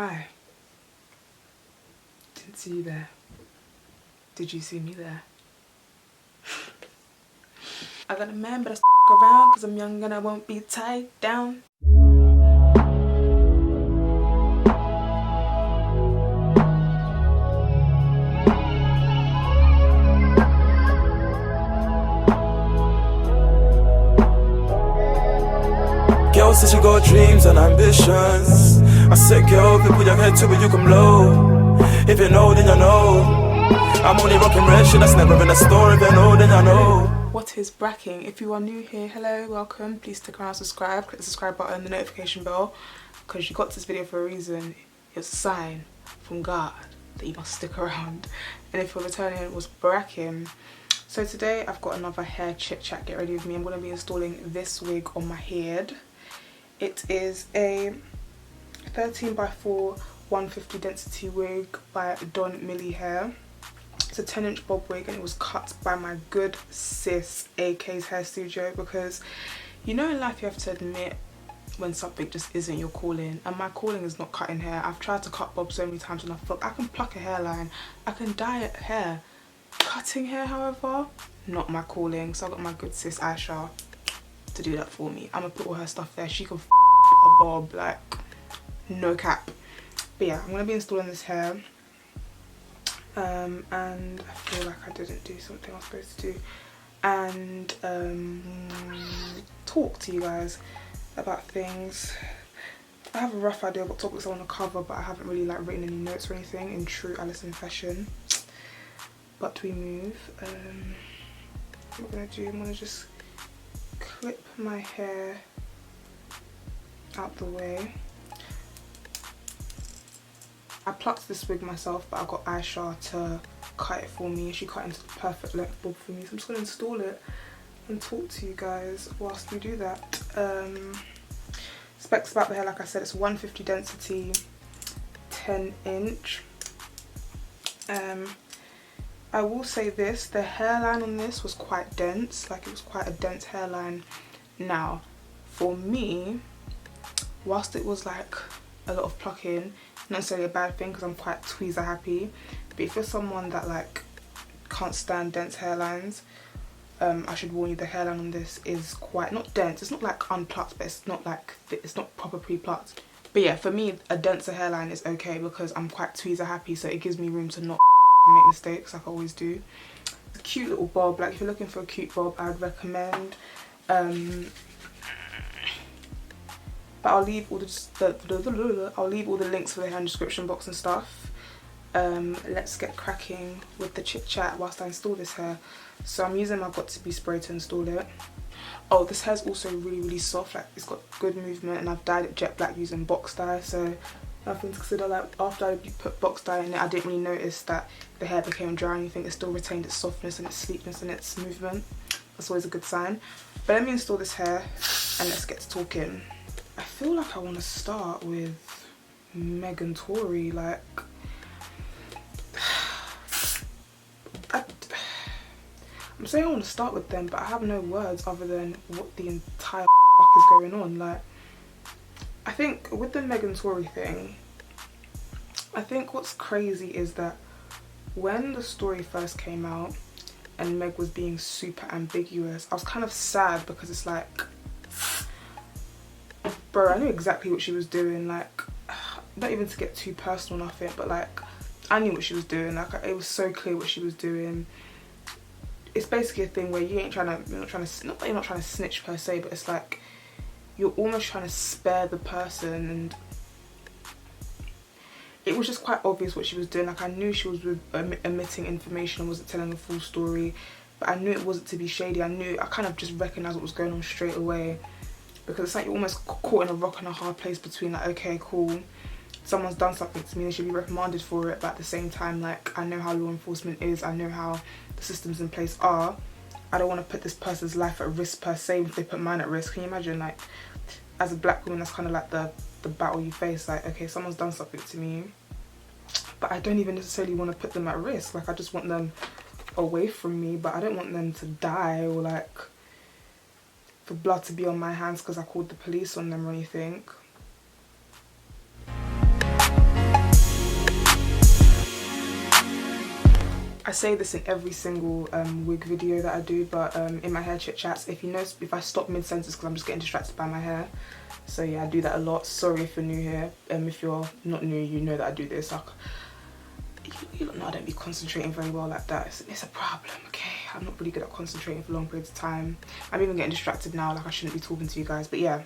Hi. Didn't see you there. Did you see me there? I got a man, but I around because I'm young and I won't be tied down. Girl says she got dreams and ambitions. I said, girl, people your head to where you can blow. If you know, then you know. I'm only rocking red shit that's never in a store. If you know, then you know. What is bracking? If you are new here, hello, welcome. Please stick around, subscribe, click the subscribe button, the notification bell, because you got this video for a reason. It's a sign from God that you must stick around. And if you're returning, what's bracking? So today I've got another hair chit chat. Get ready with me. I'm going to be installing this wig on my head. It is a 13x4 150 density wig by Donmily Hair. It's a 10-inch bob wig and it was cut by my good sis AK's hair studio, because you know in life you have to admit when something just isn't your calling, and my calling is not cutting hair. I've tried to cut bob so many times and I thought I can pluck a hairline, I can dye hair. Cutting hair, however, not my calling. So I got my good sis Aisha to do that for me. I'm gonna put all her stuff there. She can a bob, like no cap. But yeah, I'm gonna be installing this hair. And I feel like I didn't do something I was supposed to do, and talk to you guys about things. I have a rough idea of what topics I want to cover, but I haven't really like written any notes or anything in true Alison fashion. But we move. What I'm gonna do, I'm gonna just clip my hair out the way. I plucked this wig myself, but I got Aisha to cut it for me. She cut into the perfect length bob for me, so I'm just gonna install it and talk to you guys whilst we do that. Specs about the hair, like I said, it's 150 density, 10-inch. I will say this, the hairline on this was quite dense, like it was quite a dense hairline. Now, for me, whilst it was like a lot of plucking, not necessarily a bad thing because I'm quite tweezer happy, but if you're someone that like can't stand dense hairlines, I should warn you, the hairline on this is quite, not dense, it's not like unplucked, but it's not like, it's not proper pre-plucked. But yeah, for me, a denser hairline is okay because I'm quite tweezer happy, so it gives me room to not make mistakes like I always do. It's a cute little bob, like if you're looking for a cute bob, I'd recommend. But I'll leave all the links for the hair in the description box and stuff. Let's get cracking with the chit chat whilst I install this hair. So I'm using my Got To Be spray to install it. Oh, this hair's also really soft, like it's got good movement, and I've dyed it jet black using box dye, so nothing to consider. Like after I put box dye in it, I didn't really notice that the hair became dry or anything. It still retained its softness and its sleekness and its movement. That's always a good sign. But let me install this hair and let's get to talking. I feel like I want to start with Meg and Tory. Like, I'm saying I want to start with them, but I have no words other than what the entire fuck is going on. Like, I think with the Meg and Tory thing, I think what's crazy is that when the story first came out and Meg was being super ambiguous, I was kind of sad because it's like, bro, I knew exactly what she was doing. Like, not even to get too personal, nothing, but like, I knew what she was doing. Like, it was so clear what she was doing. It's basically a thing where you're not trying to snitch per se, but it's like you're almost trying to spare the person, and it was just quite obvious what she was doing. Like, I knew she was omitting information and wasn't telling the full story, but I knew it wasn't to be shady. I kind of just recognised what was going on straight away, because it's like you're almost caught in a rock and a hard place between like, okay, cool, someone's done something to me, they should be reprimanded for it, but at the same time, like, I know how law enforcement is, I know how the systems in place are. I don't want to put this person's life at risk per se if they put mine at risk. Can you imagine, like, as a black woman, that's kind of like the battle you face. Like, okay, someone's done something to me, but I don't even necessarily want to put them at risk. Like, I just want them away from me, but I don't want them to die, or like for blood to be on my hands because I called the police on them or anything. I say this in every single wig video that I do, but in my hair chit chats, if you notice, if I stop mid-sentence because I'm just getting distracted by my hair. So yeah, I do that a lot. Sorry if you're new here. If you're not new, you know that I do this. Like, you don't know I don't be concentrating very well like that. It's a problem, okay? I'm not really good at concentrating for long periods of time. I'm even getting distracted now, like I shouldn't be talking to you guys. But yeah,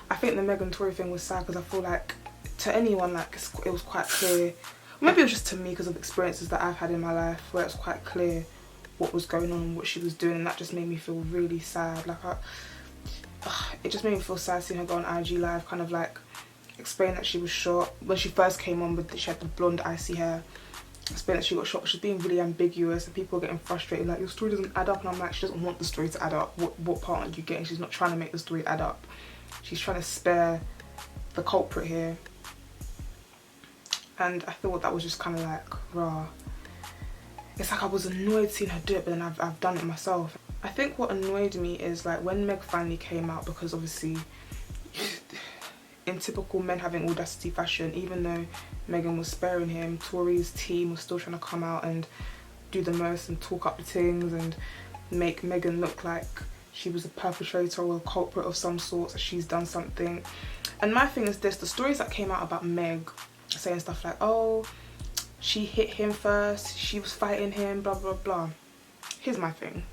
I think the Meg and Tory thing was sad because I feel like to anyone, like it was quite clear. Maybe it was just to me because of experiences that I've had in my life where it's quite clear what was going on, what she was doing, and that just made me feel really sad. Like it just made me feel sad seeing her go on IG Live, kind of like explain that she was shot when she first came on, but she had the blonde icy hair. Explain that she got shot. She's being really ambiguous, and people are getting frustrated. Like, your story doesn't add up, and I'm like, she doesn't want the story to add up. What part aren't you getting? She's not trying to make the story add up. She's trying to spare the culprit here. And I thought that was just kind of like, rah. It's like I was annoyed seeing her do it, but then I've done it myself. I think what annoyed me is like when Meg finally came out, because obviously in typical men having audacity fashion, even though Megan was sparing him, Tory's team was still trying to come out and do the most and talk up the things and make Megan look like she was a perpetrator or a culprit of some sort, that she's done something. And my thing is this, the stories that came out about Meg saying stuff like, oh, she hit him first, she was fighting him, blah blah blah. Here's my thing.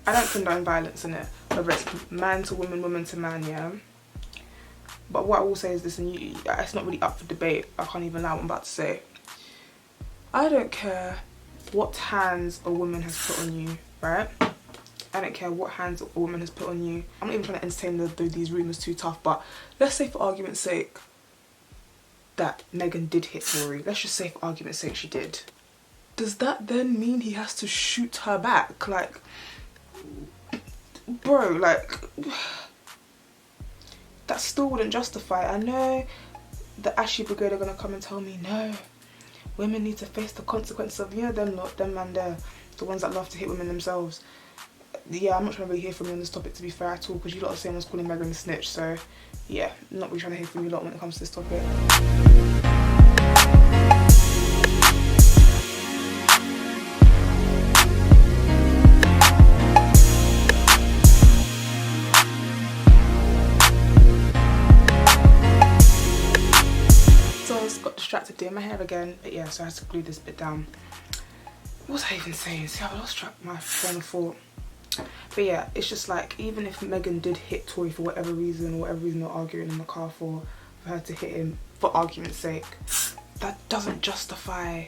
I don't condone violence in it, whether it's man to woman, woman to man, yeah? But what I will say is this, and it's not really up for debate, I can't even lie what I'm about to say. I don't care what hands a woman has put on you, right? I don't care what hands a woman has put on you. I'm not even trying to entertain these rumours too tough, but let's say for argument's sake that Megan did hit Tory. Let's just say for argument's sake she did. Does that then mean he has to shoot her back? Like, bro, like, that still wouldn't justify it. I know the Ashy Brigade are gonna come and tell me, no, women need to face the consequences of, you know, them man there, the ones that love to hit women themselves. Yeah, I'm not trying to really hear from you on this topic, to be fair, at all, because you lot are saying I was calling Megan a snitch, so yeah, not really trying to hear from you lot when it comes to this topic. So I just got distracted doing my hair again, but yeah, so I had to glue this bit down. What was I even saying? See, I lost track of my train of thought. But yeah, it's just like, even if Megan did hit Tory for whatever reason they're arguing in the car for her to hit him, for argument's sake, that doesn't justify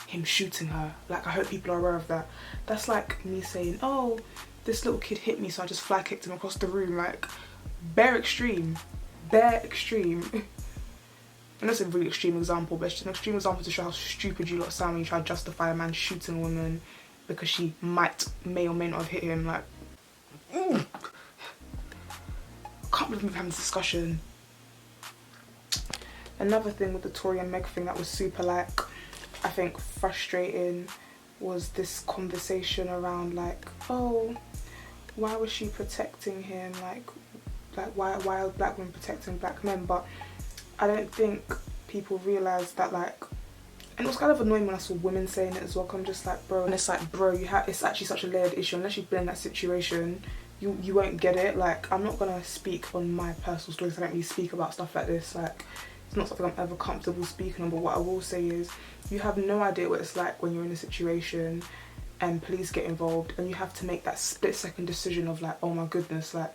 him shooting her. Like, I hope people are aware of that. That's like me saying, oh, this little kid hit me, so I just fly kicked him across the room. Like, bare extreme. And that's a really extreme example, but it's just an extreme example to show how stupid you lot sound when you try to justify a man shooting a woman because she may or may not have hit him. Like, I can't believe we're having this discussion. Another thing with the Tory and Meg thing that was super, like, I think frustrating was this conversation around, like, oh, why was she protecting him? Like why are black women protecting black men? But I don't think people realise that, like, and it was kind of annoying when I saw women saying it as well. I'm just like, bro, and it's like, bro, it's actually such a layered issue. Unless you've been in that situation, you won't get it. Like, I'm not gonna speak on my personal stories. I don't really speak about stuff like this. Like, it's not something I'm ever comfortable speaking on. But what I will say is, you have no idea what it's like when you're in a situation and police get involved and you have to make that split-second decision of, like, oh my goodness, like,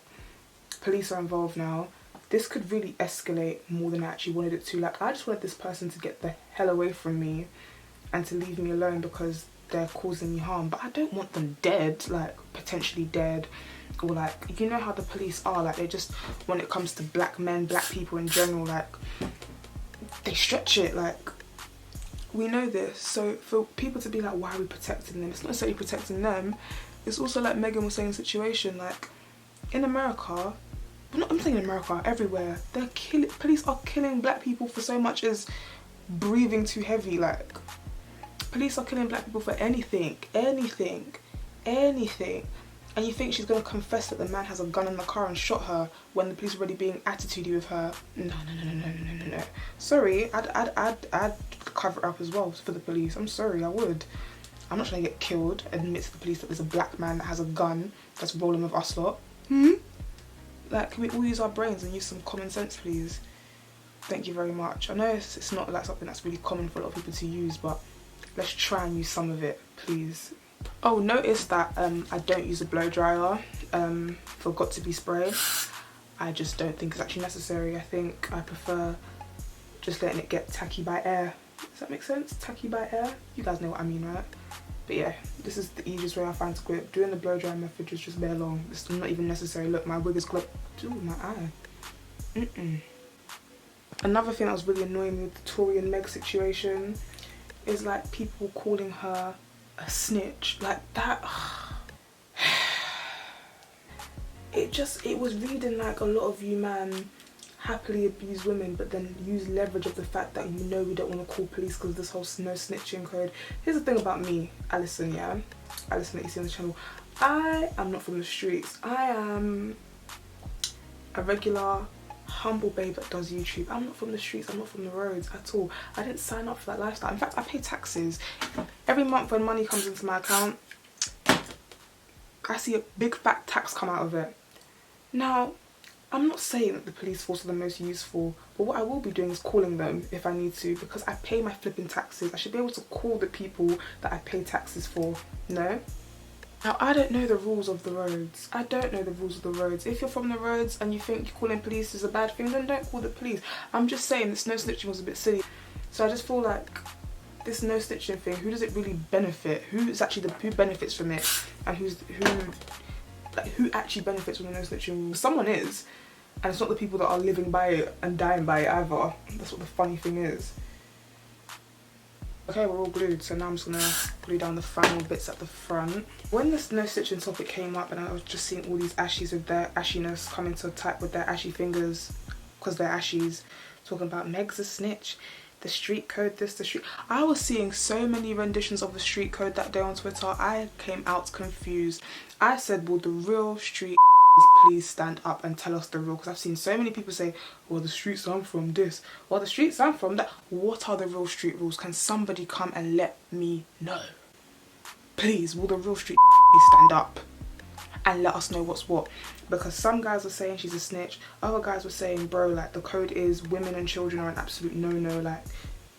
police are involved now. This could really escalate more than I actually wanted it to. Like, I just wanted this person to get the hell away from me and to leave me alone because they're causing me harm. But I don't want them dead, like, potentially dead. Or, like, you know how the police are, like, they just, when it comes to black men, black people in general, like, they stretch it. Like, we know this. So for people to be like, why are we protecting them? It's not necessarily protecting them. It's also like Megan was saying, the situation, like, in America, I'm saying in America, everywhere, police are killing black people for so much as breathing too heavy. Like, police are killing black people for anything. And you think she's going to confess that the man has a gun in the car and shot her when the police are already being attitudey with her? No. Sorry, I'd cover it up as well for the police. I'm sorry, I would. I'm not trying to get killed and admit to the police that there's a black man that has a gun that's rolling with us lot. Like, can we all use our brains and use some common sense, please? Thank you very much. I know it's not like something that's really common for a lot of people to use, but let's try and use some of it, please. Oh, notice that I don't use a blow dryer for got to be spray. I just don't think it's actually necessary. I think I prefer just letting it get tacky by air. Does that make sense? Tacky by air? You guys know what I mean, right? But yeah, this is the easiest way I find to grip. Doing the blow dry method is just bare long. It's not even necessary. Look, my wig is glow. Ooh, my eye. Another thing that was really annoying me with the Tory and Meg situation is like people calling her a snitch. Like that. It was reading like a lot of you man happily abuse women, but then use leverage of the fact that you know we don't want to call police because of this whole no snitching code. Here's the thing about me, Alison, yeah? Alison that you see on the channel. I am not from the streets. I am a regular, humble babe that does YouTube. I'm not from the streets, I'm not from the roads at all. I didn't sign up for that lifestyle. In fact, I pay taxes. Every month when money comes into my account, I see a big fat tax come out of it. Now, I'm not saying that the police force are the most useful, but what I will be doing is calling them if I need to, because I pay my flipping taxes. I should be able to call the people that I pay taxes for, no? Now, I don't know the rules of the roads. I don't know the rules of the roads. If you're from the roads and you think calling police is a bad thing, then don't call the police. I'm just saying this no snitching was a bit silly. So I just feel like this no snitching thing, who does it really benefit? Who benefits from it? And who actually benefits from the no snitching? Someone is. And it's not the people that are living by it and dying by it either. That's what the funny thing is. Okay, we're all glued, so now I'm just gonna glue down the final bits at the front. When this no stitching topic came up and I was just seeing all these ashies with their ashiness coming to type with their ashy fingers because they're ashies, talking about Meg's a snitch, the street code this, the street... I was seeing so many renditions of the street code that day on Twitter. I came out confused. I said, will the real street please stand up and tell us the real, because I've seen so many people say, well, the streets I'm from this, well, the streets I'm from that. What are the real street rules? Can somebody come and let me know? Please, will the real street stand up and let us know what's what? Because some guys were saying she's a snitch, other guys were saying, bro, like the code is women and children are an absolute no-no, like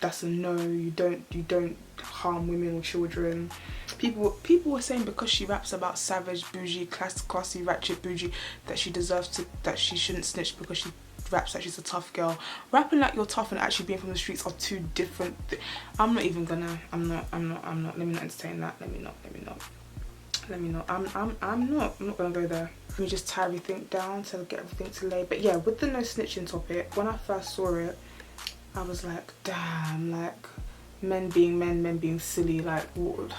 that's a no, you don't harm women or children. People were saying because she raps about savage, bougie, classy, ratchet, bougie, that she deserves to, that she shouldn't snitch because she raps like she's a tough girl. Rapping like you're tough and actually being from the streets are two different I'm not. Let me not entertain that. Let me not. I'm not gonna go there. Let me just tie everything down to get everything to lay. But yeah, with the no snitching topic, when I first saw it, I was like, damn, like men being silly, like what?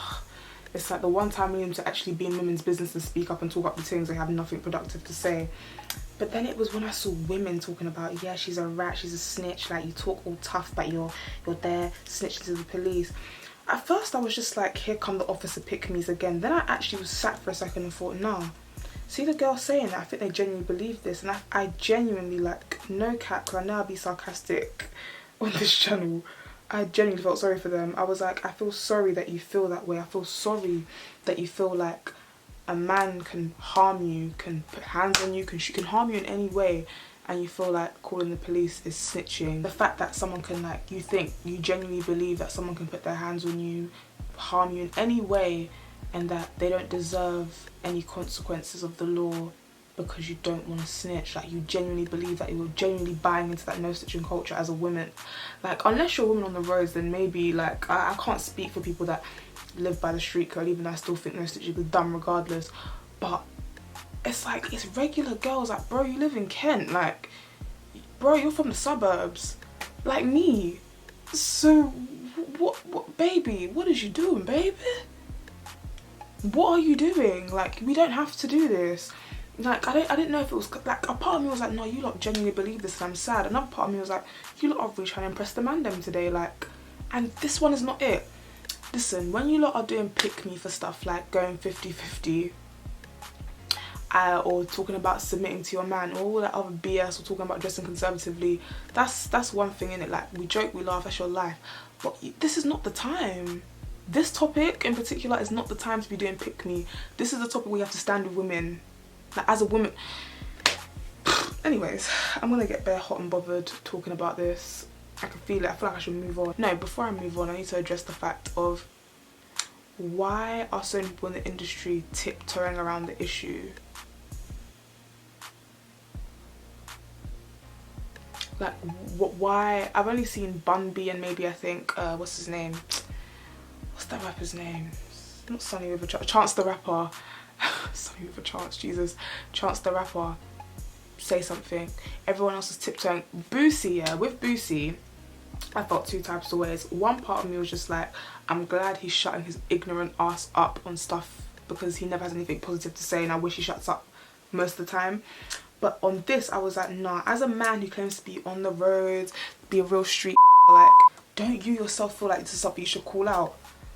It's like the one time we need to actually be in women's business and speak up and talk up the things they have nothing productive to say. But then it was when I saw women talking about, yeah, she's a rat, she's a snitch, like you talk all tough but you're there snitching to the police. At first I was just like, here come the officer pick-me's again. Then I actually was sat for a second and thought, no. See the girl saying that, I think they genuinely believe this, and I genuinely, like, no cap, because I know I'd be sarcastic on this channel. I genuinely felt sorry for them. I was like, I feel sorry that you feel that way. I feel sorry that you feel like a man can harm you, can put hands on you, can harm you in any way, and you feel like calling the police is snitching. The fact that someone can, like, you genuinely believe that someone can put their hands on you, harm you in any way, and that they don't deserve any consequences of the law because you don't want to snitch. Like, you genuinely believe that, you're genuinely buying into that no snitching culture as a woman. Like, unless you're a woman on the roads, then maybe, like, I can't speak for people that live by the street code, even though I still think no snitching is dumb regardless. But it's like, it's regular girls, like, bro, you live in Kent, like, bro, you're from the suburbs, like me. So, what, baby, what is you doing, baby? What are you doing? Like, we don't have to do this. Like, I didn't know if it was, like, a part of me was like, no, you lot genuinely believe this and I'm sad. Another part of me was like, you lot are really trying to impress the man them today, like, and this one is not it. Listen, when you lot are doing pick me for stuff like going 50-50, or talking about submitting to your man, or all that other BS, or talking about dressing conservatively. That's one thing, innit? Like, we joke, we laugh, that's your life. But this is not the time. This topic in particular is not the time to be doing pick me. This is the topic where you have to stand with women. Like, as a woman. Anyways, I'm gonna get bare hot and bothered talking about this. I can feel it. I feel like I should move on. No, before I move on, I need to address the fact of why are so many people in the industry tiptoeing around the issue? Like, why? I've only seen Bun B and maybe, I think, what's his name? What's that rapper's name? Not Sonny with a Chance. Chance the Rapper. Sonny with a Chance, Jesus. Chance the Rapper. Say something. Everyone else is tiptoeing. Boosie, yeah, with Boosie, I felt two types of ways. One part of me was just like, I'm glad he's shutting his ignorant ass up on stuff because he never has anything positive to say, and I wish he shuts up most of the time. But on this, I was like, nah, as a man who claims to be on the roads, be a real street, like, don't you yourself feel like this is something you should call out?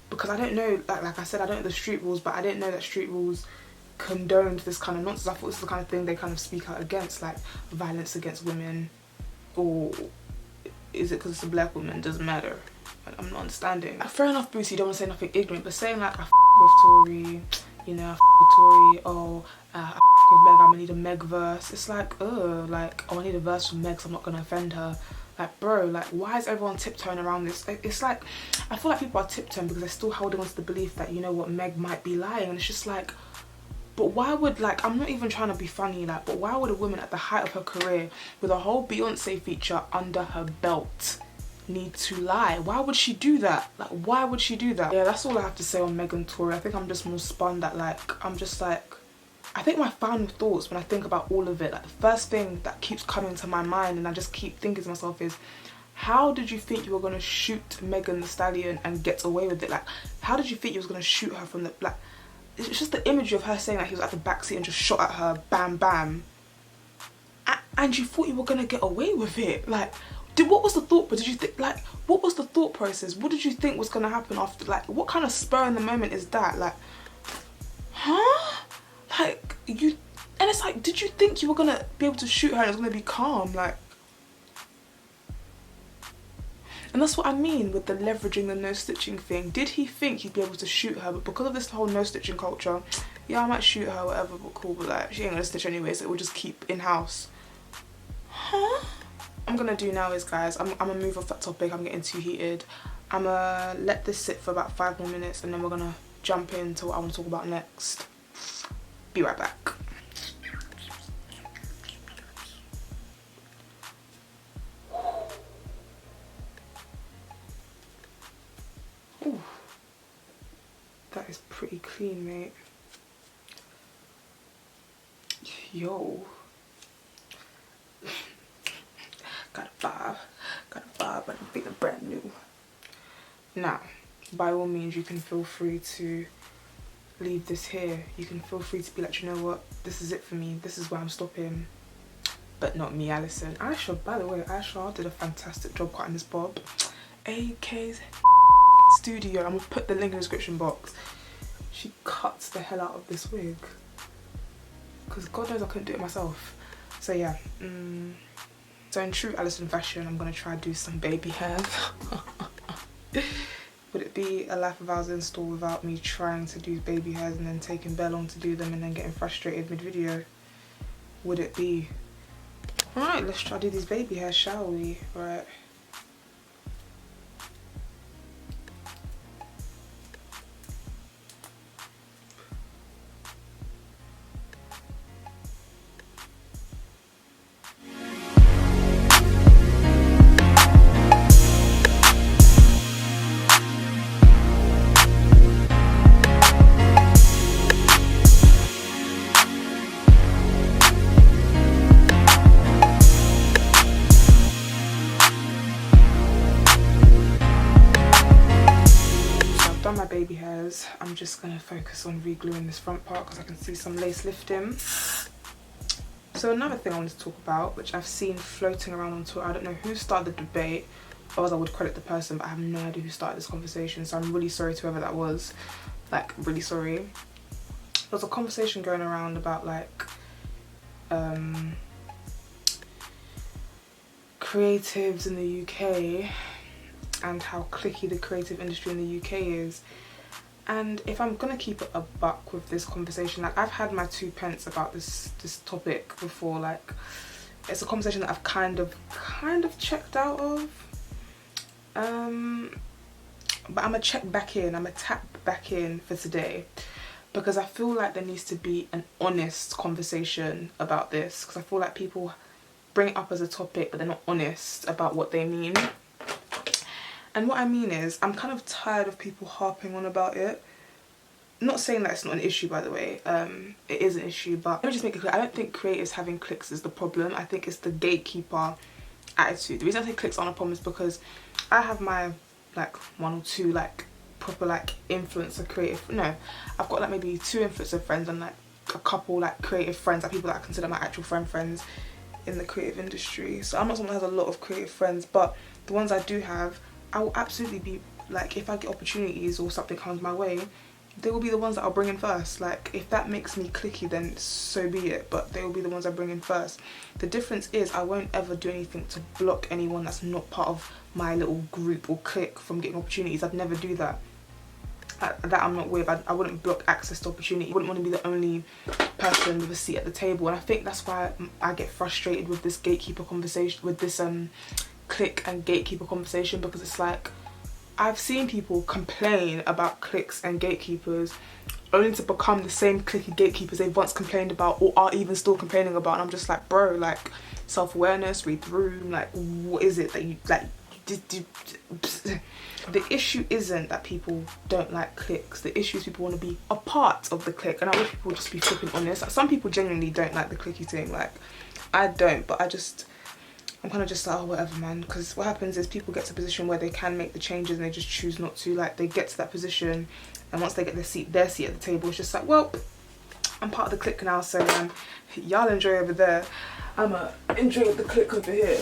Because I don't know, like I said, I don't know the street rules, but I didn't know that street rules condoned this kind of nonsense. I thought this is the kind of thing they kind of speak out against, like violence against women. Or is it because it's a black woman? Doesn't matter. I'm not understanding. Fair enough, Boosie, you don't want to say nothing ignorant, but saying like, I with Tory, you know, I with Tory, or I with Meg, I'm gonna need a Meg verse. It's like, like, oh, I need a verse from Meg so I'm not gonna offend her. Like, bro, like, why is everyone tiptoeing around this? It's like, I feel like people are tiptoeing because they're still holding on to the belief that, you know what, Meg might be lying. And it's just like, but why would, like, I'm not even trying to be funny, like, but why would a woman at the height of her career with a whole Beyonce feature under her belt need to lie? Why would she do that? Like, why would she do that? Yeah, that's all I have to say on Meg and Tory. I think I'm just more spun that, like, I'm just like, I think my final thoughts when I think about all of it, like, the first thing that keeps coming to my mind and I just keep thinking to myself is, how did you think you were going to shoot Megan Thee Stallion and get away with it? Like, how did you think you was going to shoot her from the, like, it's just the imagery of her saying that he was at the backseat and just shot at her, bam, bam. And you thought you were going to get away with it. Like, what was the thought? But did you think, like, what was the thought process? What did you think was going to happen after? Like, what kind of spur in the moment is that? Like, huh? Like, you, and it's like, did you think you were going to be able to shoot her and it was going to be calm? Like, and that's what I mean with the leveraging the no stitching thing. Did he think he'd be able to shoot her? But because of this whole no stitching culture, yeah, I might shoot her, whatever, but cool, but like, she ain't gonna stitch anyway, so it will just keep in house. Huh? What I'm gonna do now is, guys, I'm gonna move off that topic. I'm getting too heated. I'm gonna let this sit for about 5 more minutes and then we're gonna jump into what I want to talk about next. Be right back. Ooh, that is pretty clean, mate. Yo. Got a vibe, but I'm feeling brand new. Now, by all means, you can feel free to leave this here. You can feel free to be like, you know what, this is it for me, this is where I'm stopping. But not me, Alison. Aisha, by the way, Aisha did a fantastic job cutting this bob. AK's studio, I'm gonna put the link in the description box. She cuts the hell out of this wig, because God knows I couldn't do it myself. So yeah, so in true Alison fashion, I'm gonna try to do some baby hairs. Would it be a life of ours in store without me trying to do baby hairs and then taking bare long to do them and then getting frustrated mid-video? Would it be? Alright, let's try to do these baby hairs, shall we? Right. My baby hairs, I'm just going to focus on re-gluing this front part because I can see some lace lifting. So another thing I wanted to talk about, which I've seen floating around on Twitter, I don't know who started the debate, otherwise I would credit the person, but I have no idea who started this conversation, so I'm really sorry to whoever that was, like, really sorry. was a conversation going around about like creatives in the UK and how cliquey the creative industry in the UK is. And if I'm gonna keep it a buck with this conversation, like I've had my 2 pence about this topic before. Like it's a conversation that I've kind of checked out of, but I'm gonna check back in, I'm gonna tap back in for today, because I feel like there needs to be an honest conversation about this, because I feel like people bring it up as a topic but they're not honest about what they mean. And what I mean is, I'm kind of tired of people harping on about it. Not saying that it's not an issue, by the way. It is an issue, but let me just make it clear. I don't think creators having cliques is the problem. I think it's the gatekeeper attitude. The reason I think cliques aren't a problem is because I have my like 1 or 2 like proper like influencer creative. No, I've got like maybe 2 influencer friends and like a couple like creative friends, like people that I consider my actual friends in the creative industry. So I'm not someone that has a lot of creative friends, but the ones I do have, I will absolutely be like, if I get opportunities or something comes my way, they will be the ones that I'll bring in first. Like if that makes me cliquey, then so be it, but they will be the ones I bring in first. The difference is I won't ever do anything to block anyone that's not part of my little group or clique from getting opportunities. I'd never do that. That I'm not with. I wouldn't block access to opportunity. I wouldn't want to be the only person with a seat at the table. And I think that's why I get frustrated with this gatekeeper conversation, with this clique and gatekeeper conversation, because it's like I've seen people complain about cliques and gatekeepers only to become the same cliquey gatekeepers they've once complained about or are even still complaining about. And I'm just like, bro, like self-awareness, read the room, like what is it that you like? The issue isn't that people don't like cliques. The issue is people want to be a part of the clique, and I wish people would just be flipping honest. Some people genuinely don't like the cliquey thing. Like I don't, but I'm kind of just like, oh whatever man, because what happens is people get to a position where they can make the changes and they just choose not to. Like they get to that position, and once they get their seat at the table, it's just like, well, I'm part of the clique now, so y'all enjoy over there, I'ma enjoy the clique over here.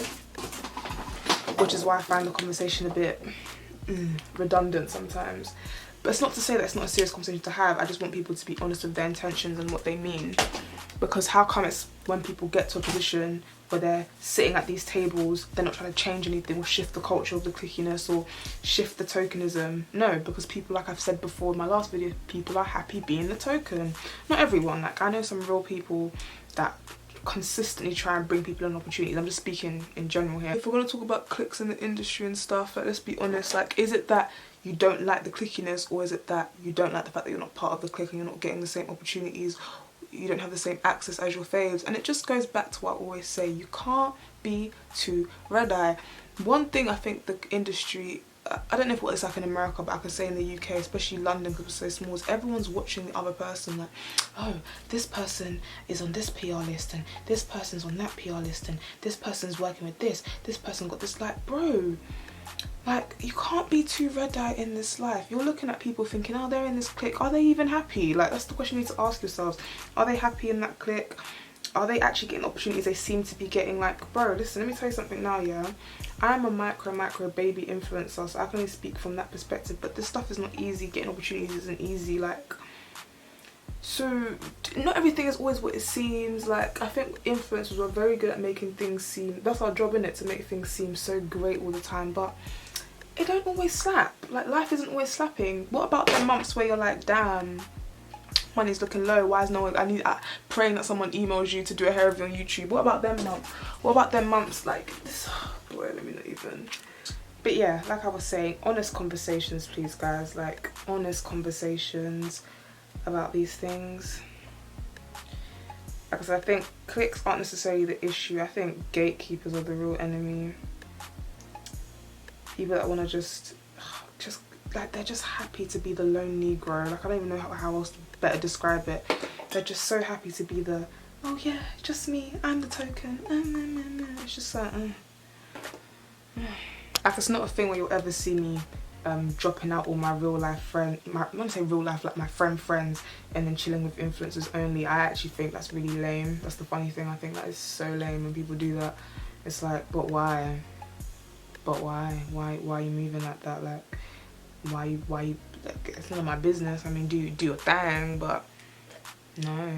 Which is why I find the conversation a bit redundant sometimes. But it's not to say that it's not a serious conversation to have. I just want people to be honest with their intentions and what they mean. Because how come it's when people get to a position where they're sitting at these tables, they're not trying to change anything or shift the culture of the cliquiness or shift the tokenism? No, because people, like I've said before in my last video, people are happy being the token. Not everyone. Like I know some real people that consistently try and bring people in opportunities. I'm just speaking in general here. If we're going to talk about cliques in the industry and stuff, like, let's be honest, like is it that you don't like the cliquiness, or is it that you don't like the fact that you're not part of the clique and you're not getting the same opportunities, you don't have the same access as your faves? And it just goes back to what I always say, you can't be too red-eye. One thing I think the industry, I don't know what it's like in America, but I can say in the UK, especially London because it's so small, is everyone's watching the other person like, oh, this person is on this PR list and this person's on that PR list and this person's working with this person got this. Like, bro, like you can't be too red-eye in this life. You're looking at people thinking, oh, they're in this clique, are they even happy? Like that's the question you need to ask yourselves. Are they happy in that clique? Are they actually getting opportunities they seem to be getting? Like, bro, listen, let me tell you something now, yeah? I'm a micro baby influencer, so I can only speak from that perspective, but this stuff is not easy. Getting opportunities isn't easy, like, so not everything is always what it seems. Like, I think influencers were very good at making things seem, that's our job, innit, to make things seem so great all the time, but it don't always slap. Like, life isn't always slapping. What about the months where you're like, damn, money's looking low, why is no one, praying that someone emails you to do a hair review on YouTube? What about them months? What about them months like this? Oh boy, let me not even. But yeah, like I was saying, honest conversations please guys, like honest conversations about these things. Like I said, I think cliques aren't necessarily the issue. I think gatekeepers are the real enemy. People that want to just like, they're just happy to be the lone Negro. Like I don't even know how else to better describe it. They're just so happy to be the, oh yeah, just me, I'm the token. It's just like, like it's not a thing where you'll ever see me dropping out all my real life friends, I won't say real life, like my friends, and then chilling with influencers only. I actually think that's really lame. That's the funny thing. I think that is so lame when people do that. It's like, but why? But why? Why are you moving like that? Like, why you, like, it's none of my business. I mean, do your thing, but No,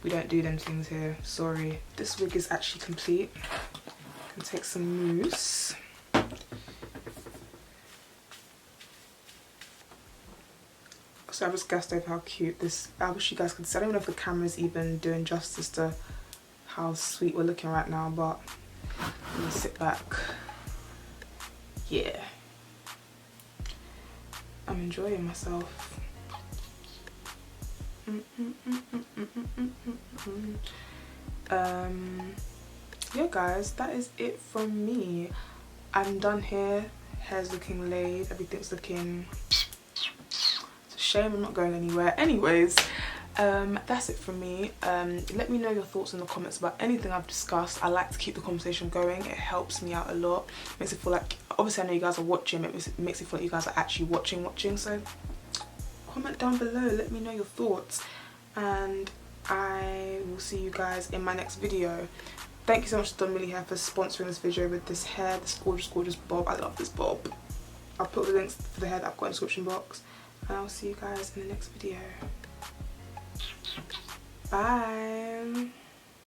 we don't do them things here, sorry. This wig is actually complete. I'm gonna take some mousse. So I just gassed over how cute this, I wish you guys could see. I don't know if the camera's even doing justice to how sweet we're looking right now, but let me sit back. Yeah, I'm enjoying myself. Yeah guys, that is it from me. I'm done here. Hair's looking laid, everything's looking, it's a shame I'm not going anywhere. Anyways, that's it from me. Let me know your thoughts in the comments about anything I've discussed. I like to keep the conversation going. It helps me out a lot. Makes it feel like, obviously I know you guys are watching, it makes it feel like you guys are actually watching. So comment down below, let me know your thoughts, and I will see you guys in my next video. Thank you so much to Donmily Hair for sponsoring this video with this hair, this gorgeous bob. I love this bob. I'll put the links for the hair that I've got in the description box, and I'll see you guys in the next video. Bye.